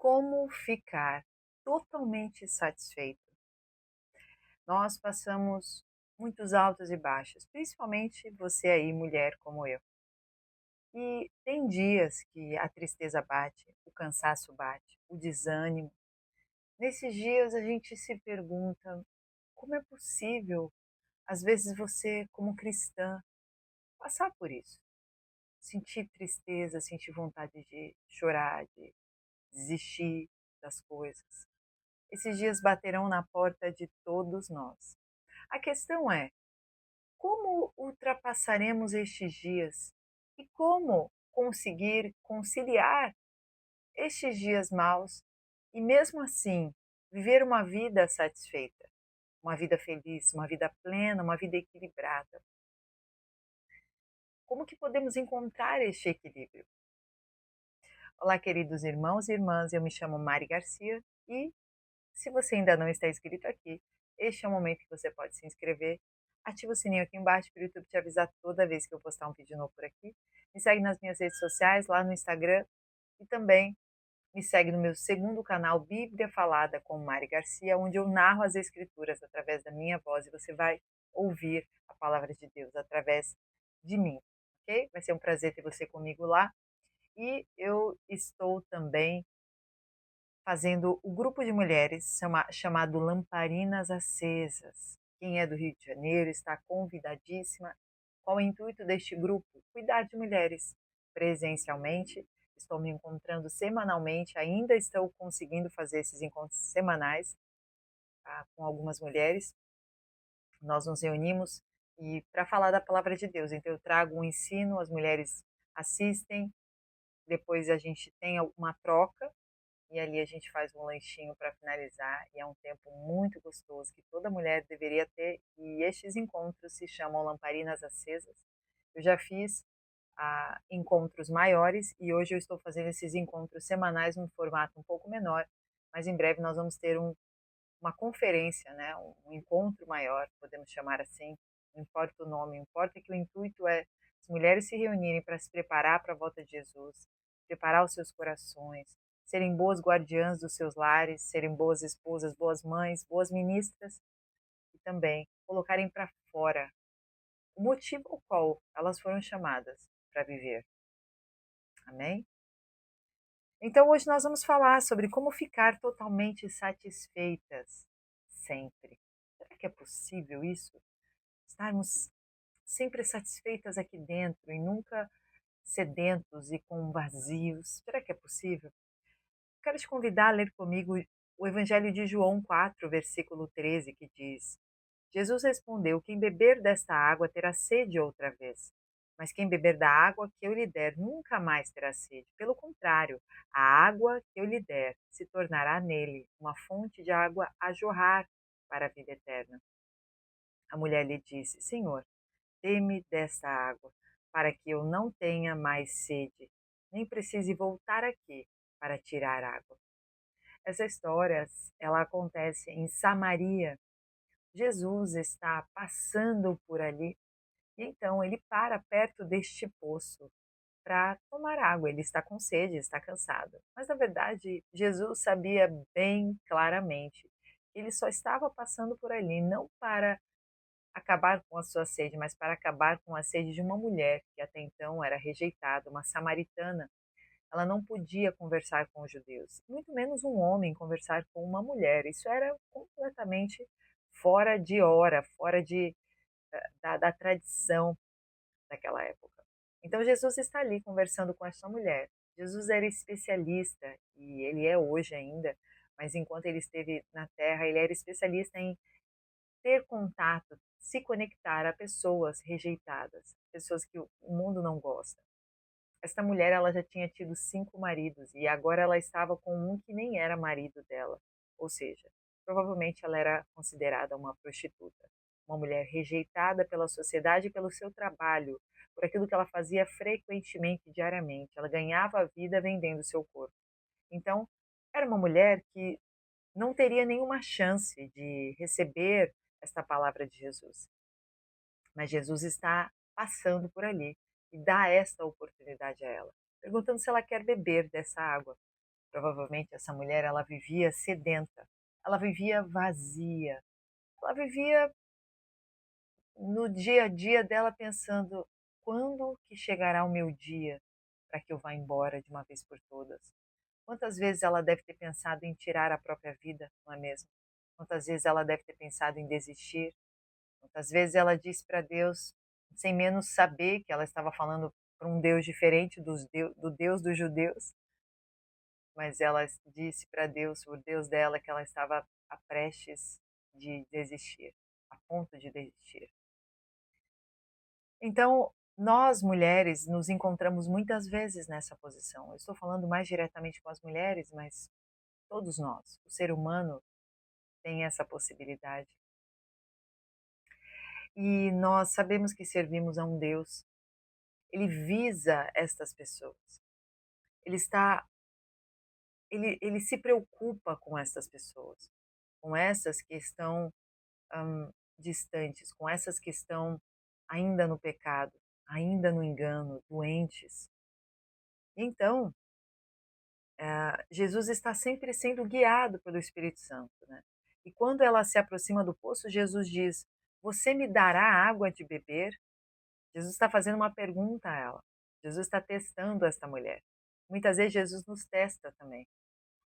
Como ficar totalmente satisfeito? Nós passamos muitos altos e baixos, principalmente você aí, mulher como eu. E tem dias que a tristeza bate, o cansaço bate, o desânimo. Nesses dias a gente se pergunta como é possível, às vezes você, como cristã, passar por isso. Sentir tristeza, sentir vontade de chorar, de desistir das coisas. Esses dias baterão na porta de todos nós. A questão é, como ultrapassaremos estes dias e como conseguir conciliar estes dias maus e mesmo assim viver uma vida satisfeita, uma vida feliz, uma vida plena, uma vida equilibrada? Como que podemos encontrar este equilíbrio? Olá, queridos irmãos e irmãs, eu me chamo Mari Garcia e se você ainda não está inscrito aqui, este é o momento que você pode se inscrever. Ativa o sininho aqui embaixo para o YouTube te avisar toda vez que eu postar um vídeo novo por aqui. Me segue nas minhas redes sociais, lá no Instagram. E também me segue no meu segundo canal, Bíblia Falada com Mari Garcia, onde eu narro as escrituras através da minha voz e você vai ouvir a palavra de Deus através de mim, ok? Vai ser um prazer ter você comigo lá. E eu estou também fazendo o grupo de mulheres chamado Lamparinas Acesas. Quem é do Rio de Janeiro está convidadíssima. Qual o intuito deste grupo? Cuidar de mulheres presencialmente. Estou me encontrando semanalmente, ainda estou conseguindo fazer esses encontros semanais, tá, com algumas mulheres. Nós nos reunimos e para falar da palavra de Deus. Então eu trago um ensino, as mulheres assistem, depois a gente tem uma troca e ali a gente faz um lanchinho para finalizar e é um tempo muito gostoso que toda mulher deveria ter e estes encontros se chamam Lamparinas Acesas. Eu já fiz encontros maiores e hoje eu estou fazendo esses encontros semanais num formato um pouco menor, mas em breve nós vamos ter uma conferência, né, um encontro maior, podemos chamar assim, não importa o nome, importa que o intuito é as mulheres se reunirem para se preparar para a volta de Jesus, preparar os seus corações, serem boas guardiãs dos seus lares, serem boas esposas, boas mães, boas ministras e também colocarem para fora o motivo ao qual elas foram chamadas para viver. Amém? Então hoje nós vamos falar sobre como ficar totalmente satisfeitas sempre. Será que é possível isso? Estarmos sempre satisfeitas aqui dentro e nunca sedentos e com vazios. Será que é possível? Quero te convidar a ler comigo o Evangelho de João 4, versículo 13, que diz: Jesus respondeu: Quem beber desta água terá sede outra vez. Mas quem beber da água que eu lhe der nunca mais terá sede. Pelo contrário, a água que eu lhe der se tornará nele uma fonte de água a jorrar para a vida eterna. A mulher lhe disse: Senhor, dê-me desta água, para que eu não tenha mais sede, nem precise voltar aqui para tirar água. Essa história, ela acontece em Samaria. Jesus está passando por ali e então ele para perto deste poço para tomar água. Ele está com sede, está cansado. Mas na verdade, Jesus sabia bem claramente que ele só estava passando por ali não para acabar com a sua sede, mas para acabar com a sede de uma mulher que até então era rejeitada, uma samaritana. Ela não podia conversar com os judeus, muito menos um homem conversar com uma mulher. Isso era completamente fora de hora, fora da tradição daquela época. Então Jesus está ali conversando com essa mulher. Jesus era especialista, e ele é hoje ainda, mas enquanto ele esteve na Terra, ele era especialista em ter contato, se conectar a pessoas rejeitadas, pessoas que o mundo não gosta. Esta mulher, ela já tinha tido 5 maridos e agora ela estava com um que nem era marido dela. Ou seja, provavelmente ela era considerada uma prostituta, uma mulher rejeitada pela sociedade e pelo seu trabalho, por aquilo que ela fazia frequentemente, diariamente. Ela ganhava a vida vendendo seu corpo. Então, era uma mulher que não teria nenhuma chance de receber esta palavra de Jesus. Mas Jesus está passando por ali e dá esta oportunidade a ela, perguntando se ela quer beber dessa água. Provavelmente essa mulher, ela vivia sedenta, ela vivia vazia, ela vivia no dia a dia dela pensando: quando que chegará o meu dia para que eu vá embora de uma vez por todas? Quantas vezes ela deve ter pensado em tirar a própria vida, não é mesmo? Quantas vezes ela deve ter pensado em desistir? Quantas vezes ela disse para Deus, sem menos saber que ela estava falando para um Deus diferente do Deus dos judeus, mas ela disse para Deus, o Deus dela, que ela estava a prestes de desistir, a ponto de desistir. Então, nós mulheres nos encontramos muitas vezes nessa posição. Eu estou falando mais diretamente com as mulheres, mas todos nós, o ser humano tem essa possibilidade. E nós sabemos que servimos a um Deus, ele visa estas pessoas. Ele está ele se preocupa com essas pessoas, com essas que estão distantes, com essas que estão ainda no pecado, ainda no engano, doentes. Então, Jesus está sempre sendo guiado pelo Espírito Santo, né? E quando ela se aproxima do poço, Jesus diz: Você me dará água de beber? Jesus está fazendo uma pergunta a ela. Jesus está testando esta mulher. Muitas vezes Jesus nos testa também.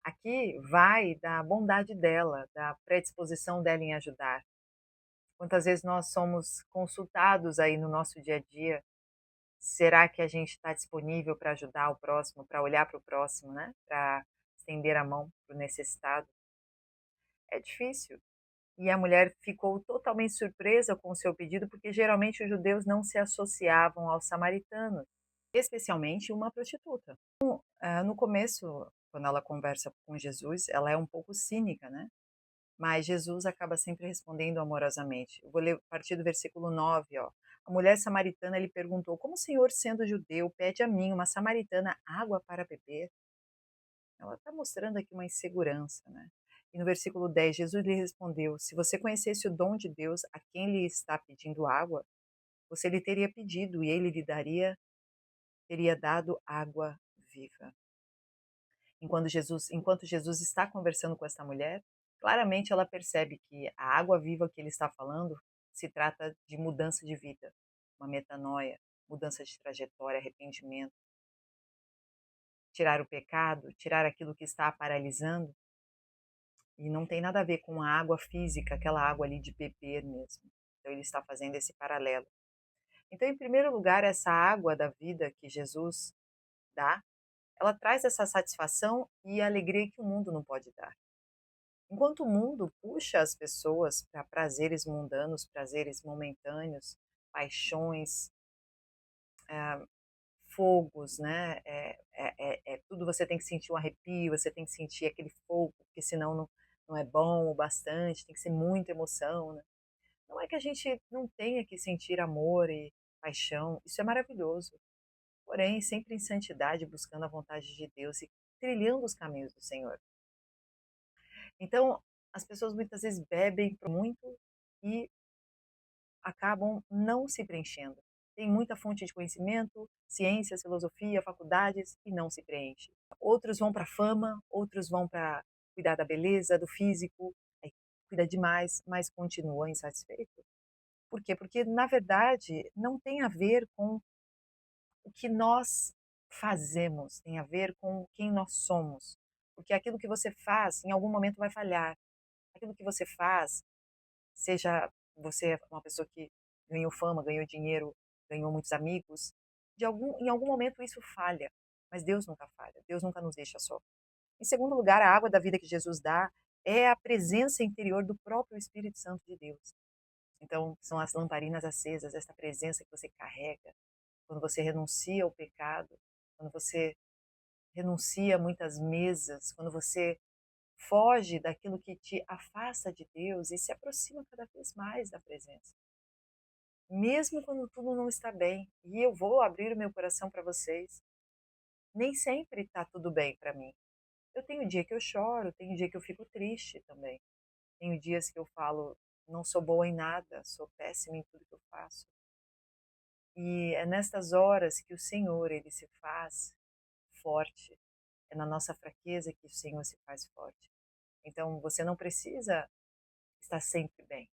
Aqui vai da bondade dela, da predisposição dela em ajudar. Quantas vezes nós somos consultados aí no nosso dia a dia? Será que a gente está disponível para ajudar o próximo, para olhar para o próximo, né? Para estender a mão para o necessitado? É difícil. E a mulher ficou totalmente surpresa com o seu pedido, porque geralmente os judeus não se associavam aos samaritanos, especialmente uma prostituta. No começo, quando ela conversa com Jesus, ela é um pouco cínica, né? Mas Jesus acaba sempre respondendo amorosamente. Eu vou ler a partir do versículo 9, ó. A mulher samaritana lhe perguntou: Como o Senhor, sendo judeu, pede a mim, uma samaritana, água para beber? Ela está mostrando aqui uma insegurança, né? E no versículo 10, Jesus lhe respondeu: Se você conhecesse o dom de Deus, a quem lhe está pedindo água, você lhe teria pedido e ele lhe teria dado água viva. Enquanto Jesus está conversando com essa mulher, claramente ela percebe que a água viva que ele está falando se trata de mudança de vida, uma metanoia, mudança de trajetória, arrependimento, tirar o pecado, tirar aquilo que está a paralisando, e não tem nada a ver com a água física, aquela água ali de beber mesmo. Então ele está fazendo esse paralelo. Então, em primeiro lugar, essa água da vida que Jesus dá, ela traz essa satisfação e alegria que o mundo não pode dar. Enquanto o mundo puxa as pessoas para prazeres mundanos, prazeres momentâneos, paixões, fogos, né? Tudo você tem que sentir um arrepio, você tem que sentir aquele fogo, porque senão não é bom o bastante, tem que ser muita emoção, né? Não é que a gente não tenha que sentir amor e paixão, isso é maravilhoso. Porém, sempre em santidade, buscando a vontade de Deus e trilhando os caminhos do Senhor. Então, as pessoas muitas vezes bebem muito e acabam não se preenchendo. Tem muita fonte de conhecimento, ciências, filosofia, faculdades e não se preenche. Outros vão para a fama, outros vão para cuidar da beleza, do físico, aí cuida demais, mas continua insatisfeito. Por quê? Porque, na verdade, não tem a ver com o que nós fazemos, tem a ver com quem nós somos. Porque aquilo que você faz, em algum momento vai falhar. Aquilo que você faz, seja você uma pessoa que ganhou fama, ganhou dinheiro, ganhou muitos amigos, em algum momento isso falha, mas Deus nunca falha, Deus nunca nos deixa só. Em segundo lugar, a água da vida que Jesus dá é a presença interior do próprio Espírito Santo de Deus. Então, são as lamparinas acesas, essa presença que você carrega, quando você renuncia ao pecado, quando você renuncia a muitas mesas, quando você foge daquilo que te afasta de Deus e se aproxima cada vez mais da presença. Mesmo quando tudo não está bem, e eu vou abrir o meu coração para vocês, nem sempre está tudo bem para mim. Eu tenho dia que eu choro, tenho dia que eu fico triste também. Tenho dias que eu falo, não sou boa em nada, sou péssima em tudo que eu faço. E é nestas horas que o Senhor, ele se faz forte. é na nossa fraqueza que o Senhor se faz forte. Então, você não precisa estar sempre bem,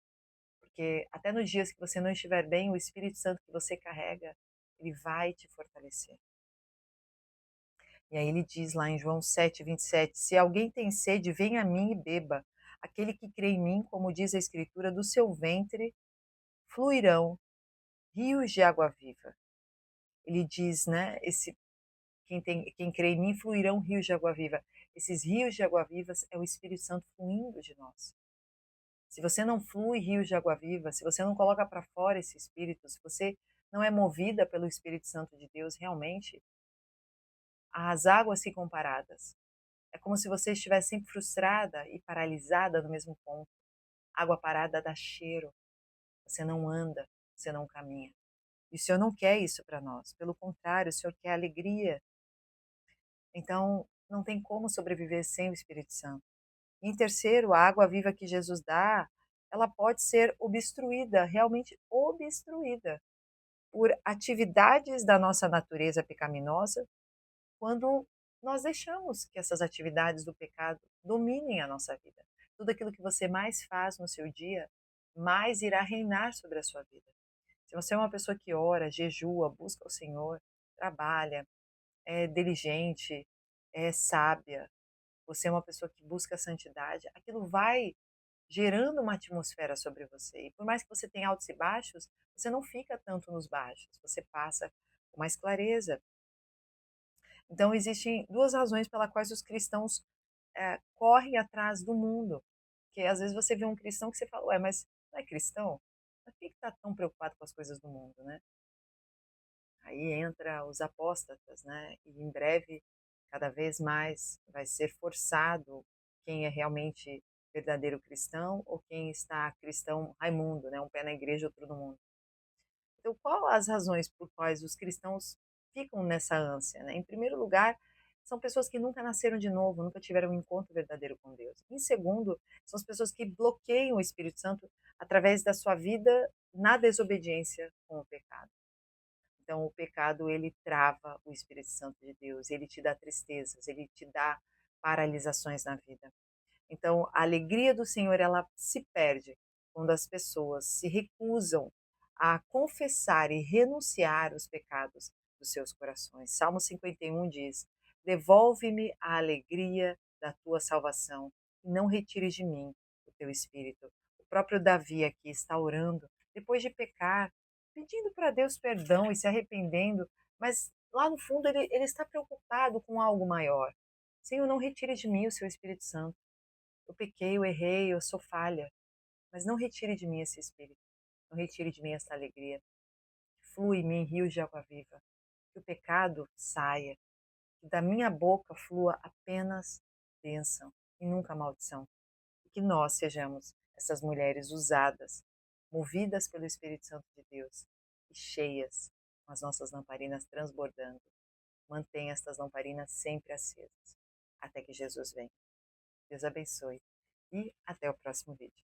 porque até nos dias que você não estiver bem, o Espírito Santo que você carrega, ele vai te fortalecer. E aí ele diz lá em João 7:27, se alguém tem sede, venha a mim e beba. Aquele que crê em mim, como diz a Escritura, do seu ventre fluirão rios de água viva. Ele diz, né, quem crê em mim fluirão rios de água viva. Esses rios de água viva é o Espírito Santo fluindo de nós. Se você não flui rios de água viva, se você não coloca para fora esse Espírito, se você não é movida pelo Espírito Santo de Deus, realmente, as águas ficam paradas. É como se você estivesse sempre frustrada e paralisada no mesmo ponto. Água parada dá cheiro, você não anda, você não caminha. E o Senhor não quer isso para nós. Pelo contrário, o Senhor quer alegria. Então, não tem como sobreviver sem o Espírito Santo. Em terceiro, a água viva que Jesus dá, ela pode ser obstruída, realmente obstruída, por atividades da nossa natureza pecaminosa, quando nós deixamos que essas atividades do pecado dominem a nossa vida. Tudo aquilo que você mais faz no seu dia, mais irá reinar sobre a sua vida. Se você é uma pessoa que ora, jejua, busca o Senhor, trabalha, é diligente, é sábia, você é uma pessoa que busca a santidade, aquilo vai gerando uma atmosfera sobre você. E por mais que você tenha altos e baixos, você não fica tanto nos baixos, você passa com mais clareza. Então, existem duas razões pelas quais os cristãos correm atrás do mundo. Porque às vezes você vê um cristão que você fala, ué, mas não é cristão? Por que está tão preocupado com as coisas do mundo, né? Aí entra os apóstatas, né? E em breve, cada vez mais, vai ser forçado quem é realmente verdadeiro cristão ou quem está cristão Raimundo, né? Um pé na igreja, outro no mundo. Então, qual as razões por quais os cristãos ficam nessa ânsia, né? Em primeiro lugar, são pessoas que nunca nasceram de novo, nunca tiveram um encontro verdadeiro com Deus. Em segundo, são as pessoas que bloqueiam o Espírito Santo através da sua vida na desobediência com o pecado. Então, o pecado, ele trava o Espírito Santo de Deus, ele te dá tristezas, ele te dá paralisações na vida. Então, a alegria do Senhor, ela se perde quando as pessoas se recusam a confessar e renunciar os pecados dos seus corações. Salmo 51 diz: devolve-me a alegria da tua salvação e não retires de mim o teu espírito. O próprio Davi aqui está orando, depois de pecar, pedindo para Deus perdão e se arrependendo, mas lá no fundo ele está preocupado com algo maior. Senhor, não retire de mim o seu Espírito Santo. Eu pequei, eu errei, eu sou falha, mas não retire de mim esse espírito, não retire de mim essa alegria. Flui em mim rios de água viva, que o pecado saia, que da minha boca flua apenas bênção e nunca maldição. E que nós sejamos essas mulheres usadas, movidas pelo Espírito Santo de Deus e cheias, com as nossas lamparinas transbordando. Mantenha estas lamparinas sempre acesas, até que Jesus venha. Deus abençoe e até o próximo vídeo.